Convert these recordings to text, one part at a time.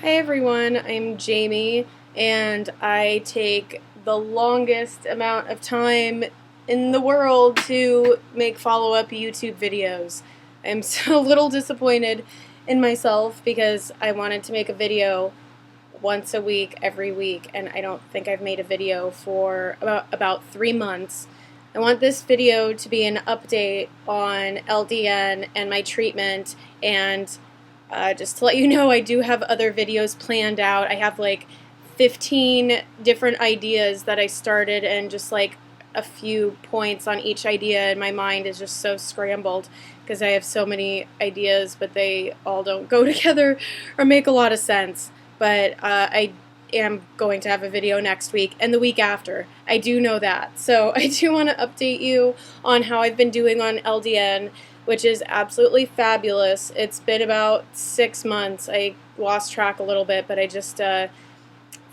Hi everyone, I'm Jamie, and I take the longest amount of time in the world to make follow-up YouTube videos. I'm so a little disappointed in myself because I wanted to make a video once a week, every week, and I don't think I've made a video for about 3 months. I want this video to be an update on LDN and my treatment, and just to let you know, I do have other videos planned out. I have like 15 different ideas that I started, and just like a few points on each idea, and my mind is just so scrambled because I have so many ideas, but they all don't go together or make a lot of sense. But I am going to have a video next week and the week after. I do know that. So I do want to update you on how I've been doing on LDN, which is absolutely fabulous. It's been about 6 months. I lost track a little bit, but I just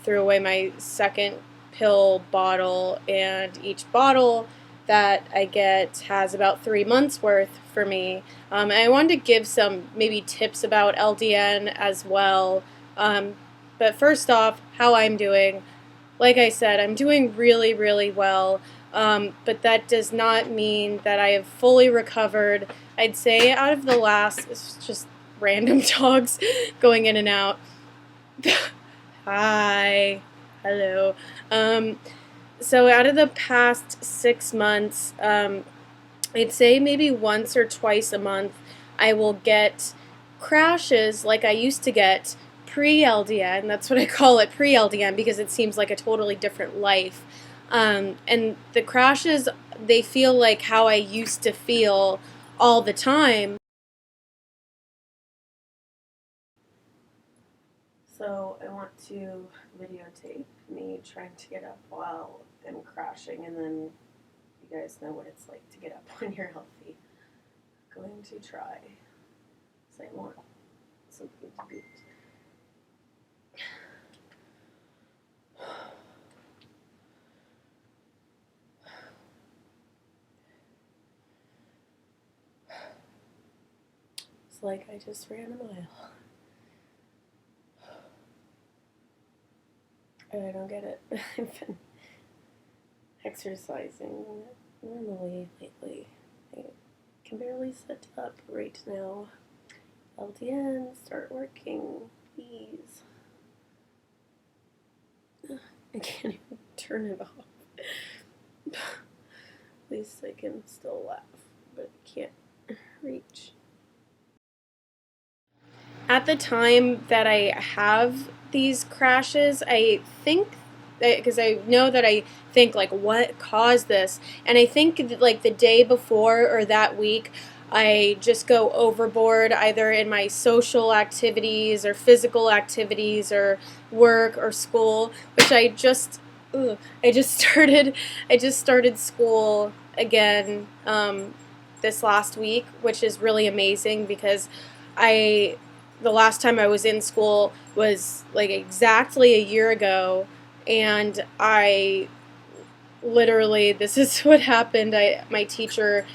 threw away my second pill bottle, and each bottle that I get has about 3 months worth for me. And I wanted to give some maybe tips about LDN as well. But first off, how I'm doing. Like I said, I'm doing really, really well, but that does not mean that I have fully recovered. I'd say out of the last, it's just random dogs going in and out. Hi, hello. So out of the past 6 months, I'd say maybe once or twice a month, I will get crashes like I used to get pre-LDN. That's what I call it, pre-LDN, because it seems like a totally different life. And the crashes, they feel like how I used to feel all the time. So I want to videotape me trying to get up while I'm crashing, and then you guys know what it's like to get up when you're healthy. Going to try. So I want something to beat. It's like I just ran a mile. And I don't get it. I've been exercising normally lately. I can barely sit up right now. LDN, start working, please. I can't even turn it off. At least I can still laugh, but I can't reach. At the time that I have these crashes, I think, because I know that I think like what caused this, and I think like the day before or that week I just go overboard either in my social activities or physical activities or work or school, which I just started school again this last week, which is really amazing because I the last time I was in school was like exactly a year ago, and I literally, this is what happened. My teacher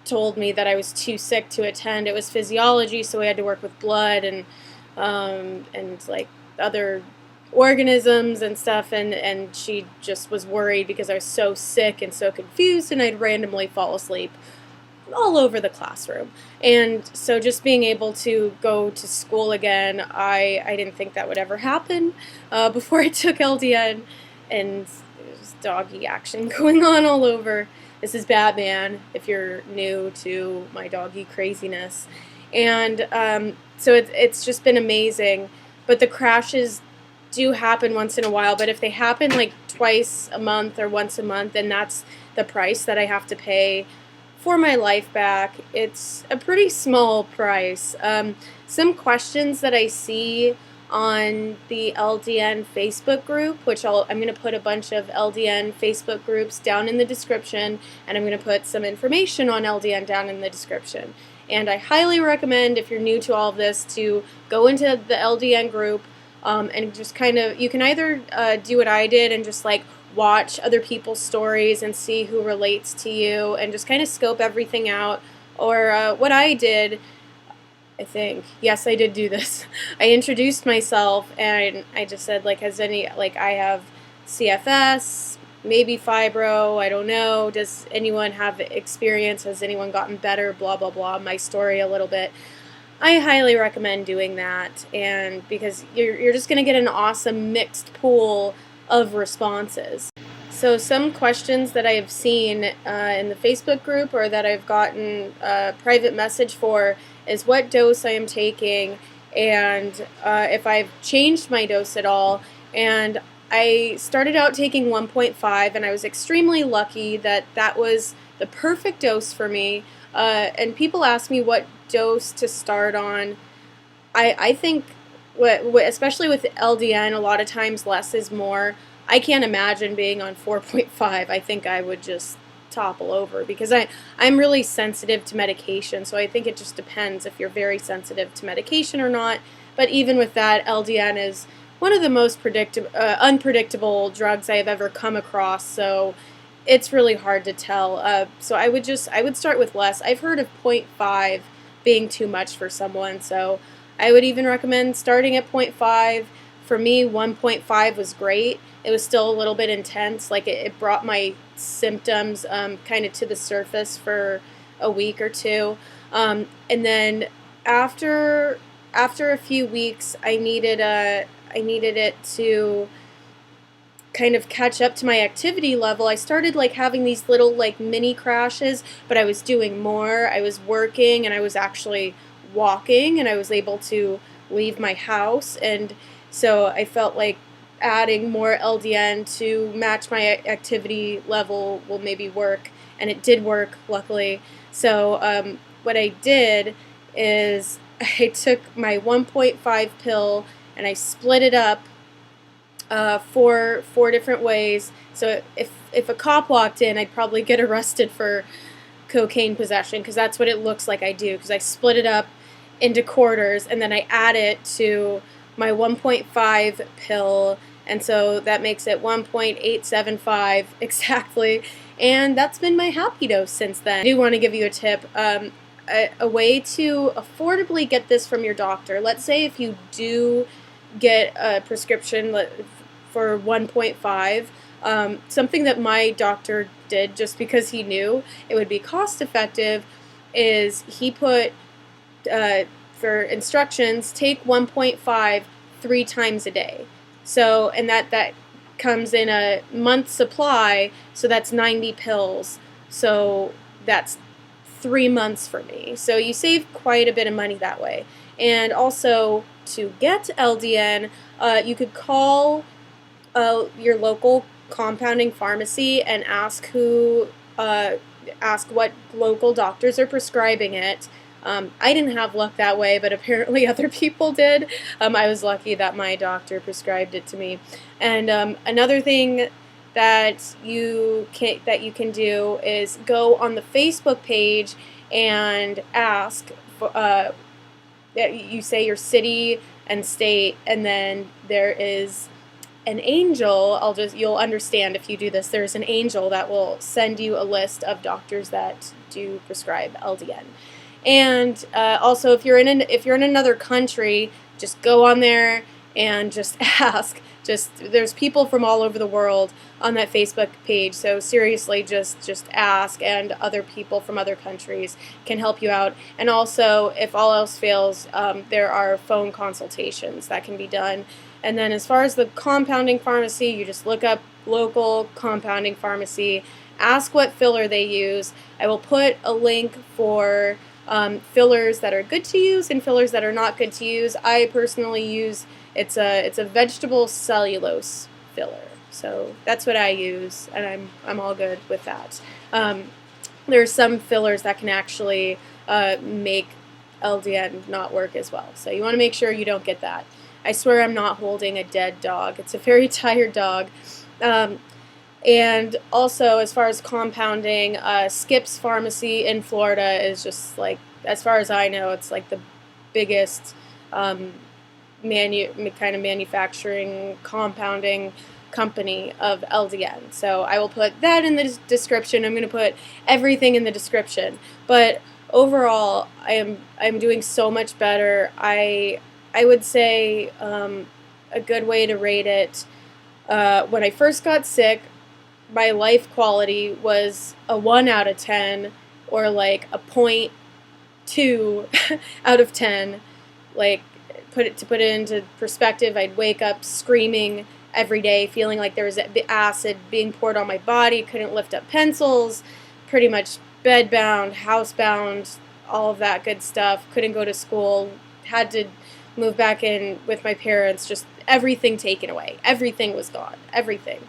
told me that I was too sick to attend. It was physiology, so we had to work with blood and like other organisms and stuff, and she just was worried because I was so sick and so confused, and I'd randomly fall asleep all over the classroom. And so just being able to go to school again, I didn't think that would ever happen before I took LDN, and there's doggy action going on all over. This is Batman, if you're new to my doggy craziness. And so it's just been amazing. But the crashes do happen once in a while, but if they happen like twice a month or once a month, then that's the price that I have to pay for my life back. It's a pretty small price. Some questions that I see on the LDN Facebook group, which I'm going to put a bunch of LDN Facebook groups down in the description, and I'm going to put some information on LDN down in the description. And I highly recommend, if you're new to all of this, to go into the LDN group and just kind of, you can either do what I did and just like watch other people's stories and see who relates to you and just kind of scope everything out, or what I did I think. Yes, I did do this. I introduced myself and I just said, like, has any, like, I have CFS, maybe fibro, I don't know. Does anyone have experience? Has anyone gotten better? Blah, blah, blah. My story a little bit. I highly recommend doing that, and because you're just going to get an awesome mixed pool of responses. So some questions that I have seen in the Facebook group or that I've gotten a private message for is what dose I am taking and if I've changed my dose at all. And I started out taking 1.5 and I was extremely lucky that that was the perfect dose for me. And people ask me what dose to start on. I think, especially with LDN, a lot of times less is more. I can't imagine being on 4.5. I think I would just topple over because I'm really sensitive to medication. So I think it just depends if you're very sensitive to medication or not. But even with that, LDN is one of the most unpredictable drugs I have ever come across. So it's really hard to tell. So I would start with less. I've heard of 0.5 being too much for someone. So I would even recommend starting at 0.5. For me, 1.5 was great. It was still a little bit intense. Like it brought my symptoms kind of to the surface for a week or two. And then after a few weeks, I needed it to kind of catch up to my activity level. I started like having these little like mini crashes, but I was doing more. I was working and I was actually walking and I was able to leave my house, and so I felt like adding more LDN to match my activity level will maybe work, and it did work, luckily. So what I did is I took my 1.5 pill and I split it up four different ways. So if a cop walked in, I'd probably get arrested for cocaine possession because that's what it looks like I do, because I split it up into quarters and then I add it to my 1.5 pill, and so that makes it 1.875 exactly, and that's been my happy dose since then. I do want to give you a tip, a way to affordably get this from your doctor. Let's say if you do get a prescription for 1.5, something that my doctor did just because he knew it would be cost effective is he put for instructions, take 1.5 3 times a day. So, and that comes in a month supply, so that's 90 pills. So that's 3 months for me. So you save quite a bit of money that way. And also, to get LDN, you could call your local compounding pharmacy and ask what local doctors are prescribing it. I didn't have luck that way, but apparently other people did. I was lucky that my doctor prescribed it to me. And another thing that you can do is go on the Facebook page and ask. You say your city and state, and then there is an angel. You'll understand if you do this. There's an angel that will send you a list of doctors that do prescribe LDN. And also, if you're in another country, just go on there and just ask. There's people from all over the world on that Facebook page. So seriously, just ask, and other people from other countries can help you out. And also, if all else fails, there are phone consultations that can be done. And then as far as the compounding pharmacy, you just look up local compounding pharmacy, ask what filler they use. I will put a link for fillers that are good to use and fillers that are not good to use. I personally use it's a vegetable cellulose filler, so that's what I use, and I'm all good with that. There are some fillers that can actually make LDN not work as well, so you want to make sure you don't get that. I swear I'm not holding a dead dog. It's a very tired dog. And also, as far as compounding, Skip's Pharmacy in Florida is just like, as far as I know, it's like the biggest kind of manufacturing compounding company of LDN. So I will put that in the description. I'm going to put everything in the description. But overall, I'm doing so much better. I would say a good way to rate it. When I first got sick, my life quality was a 1 out of 10, or like a point 2 out of 10. Like, put it into perspective, I'd wake up screaming every day, feeling like there was acid being poured on my body, couldn't lift up pencils, pretty much bedbound, housebound, all of that good stuff, couldn't go to school, had to move back in with my parents, just everything taken away. Everything was gone. Everything.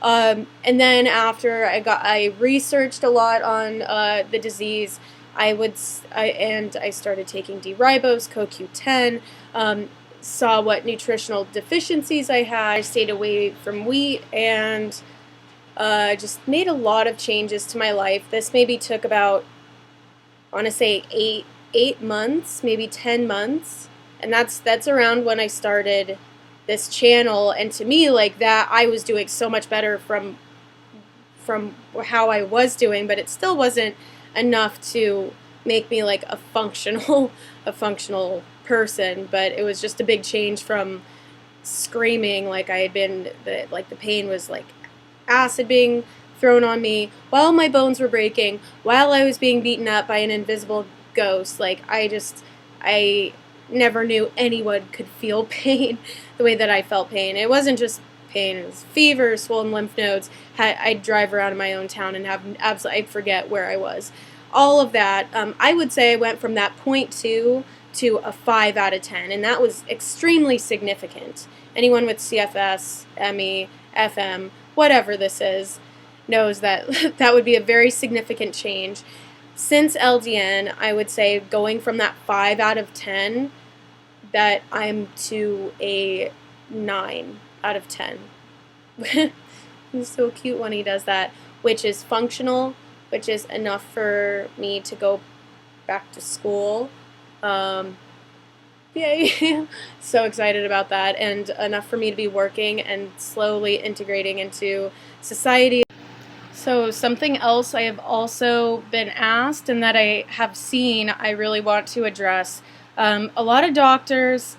And then after I researched a lot on the disease. I started taking D-ribose, CoQ10, saw what nutritional deficiencies I had. I stayed away from wheat, and just made a lot of changes to my life. This maybe took about, I want to say, eight months, maybe 10 months, and that's around when I started this channel. And to me, like, that, I was doing so much better from how I was doing, but it still wasn't enough to make me like a functional person. But it was just a big change from screaming like I had been, like the pain was like acid being thrown on me while my bones were breaking, while I was being beaten up by an invisible ghost. Like, I never knew anyone could feel pain the way that I felt pain. It wasn't just pain, it was fever, swollen lymph nodes. I'd drive around in my own town and have absolutely, I'd forget where I was. All of that, I would say I went from that 0.2 to a 5 out of 10, and that was extremely significant. Anyone with CFS, ME, FM, whatever this is, knows that that would be a very significant change. Since LDN, I would say going from that 5 out of 10, that I'm to a 9 out of 10. He's so cute when he does that, which is functional, which is enough for me to go back to school. Yay! So excited about that, and enough for me to be working and slowly integrating into society. So something else I have also been asked and that I have seen I really want to address. A lot of doctors,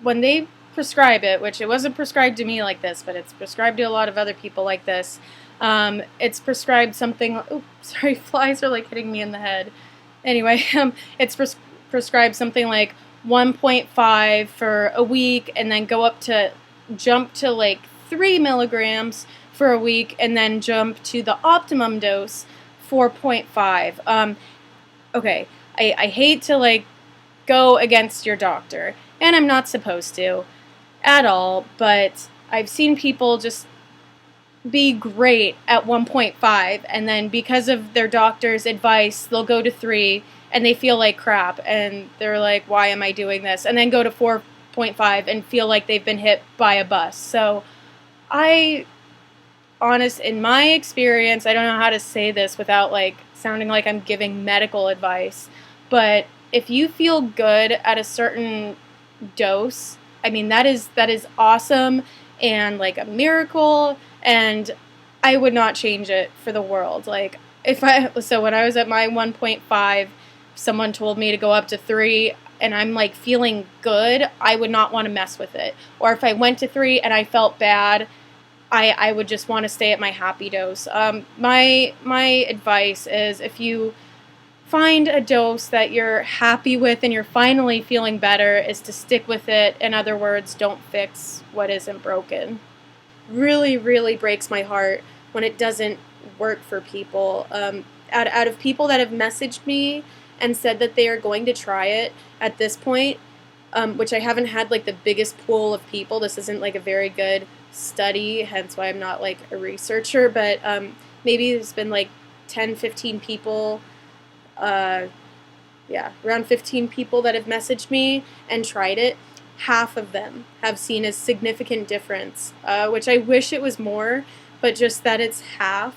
when they prescribe it, which it wasn't prescribed to me like this, but it's prescribed to a lot of other people like this, it's prescribed something, oh, sorry, flies are like hitting me in the head. Anyway, it's prescribed something like 1.5 for a week, and then jump to like 3 milligrams for a week, and then jump to the optimum dose, 4.5. Okay, I hate to like go against your doctor, and I'm not supposed to at all, but I've seen people just be great at 1.5, and then because of their doctor's advice, they'll go to 3, and they feel like crap, and they're like, why am I doing this? And then go to 4.5 and feel like they've been hit by a bus. So in my experience, I don't know how to say this without like sounding like I'm giving medical advice, but if you feel good at a certain dose, I mean, that is awesome and like a miracle, and I would not change it for the world. Like, so when I was at my 1.5, someone told me to go up to 3, and I'm like feeling good, I would not want to mess with it. Or if I went to 3 and I felt bad, I would just want to stay at my happy dose. My advice is, if you find a dose that you're happy with and you're finally feeling better, is to stick with it. In other words, don't fix what isn't broken. Really, really breaks my heart when it doesn't work for people. Out of people that have messaged me and said that they are going to try it at this point, which I haven't had like the biggest pool of people. This isn't like a very good study, hence why I'm not like a researcher, but maybe there's been like 10, 15 people, around 15 people that have messaged me and tried it. Half of them have seen a significant difference, which I wish it was more, but just that it's half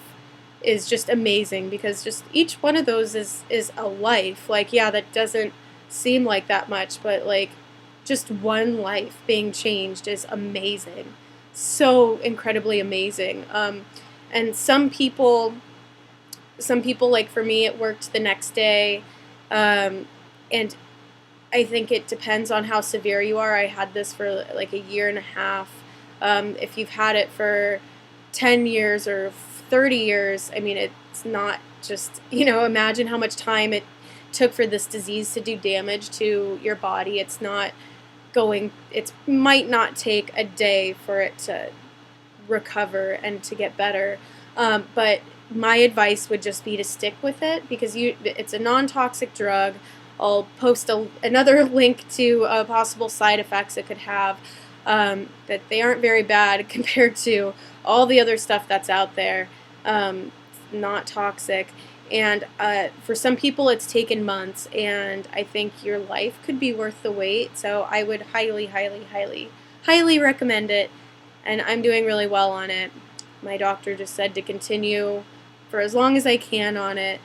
is just amazing, because just each one of those is a life. Like, yeah, that doesn't seem like that much, but like just one life being changed is amazing. So incredibly amazing. And some people, like for me, it worked the next day, And I think it depends on how severe you are. I had this for like a year and a half. If you've had it for 10 years or 30 years, I mean, it's not just, imagine how much time it took for this disease to do damage to your body. It might not take a day for it to recover and to get better. But my advice would just be to stick with it, because it's a non-toxic drug. I'll post another link to possible side effects it could have, that they aren't very bad compared to all the other stuff that's out there. It's not toxic. And for some people it's taken months, and I think your life could be worth the wait. So I would highly, highly, highly, highly recommend it. And I'm doing really well on it. My doctor just said to continue for as long as I can on it.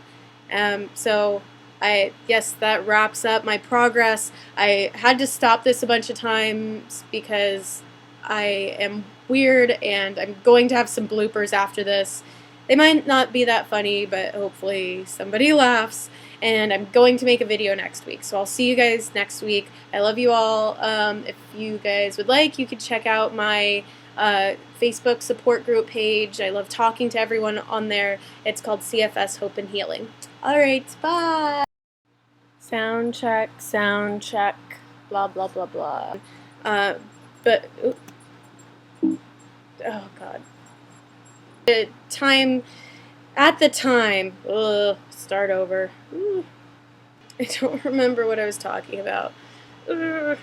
So I guess that wraps up my progress. I had to stop this a bunch of times because I am weird, and I'm going to have some bloopers after this. They might not be that funny, but hopefully somebody laughs. And I'm going to make a video next week. So I'll see you guys next week. I love you all. If you guys would like, you could check out my Facebook support group page. I love talking to everyone on there. It's called CFS Hope and Healing. Alright, bye! Sound check, blah, blah, blah, blah. Oh god. At the time, start over. I don't remember what I was talking about. I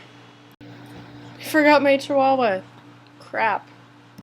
forgot my chihuahua. Crap.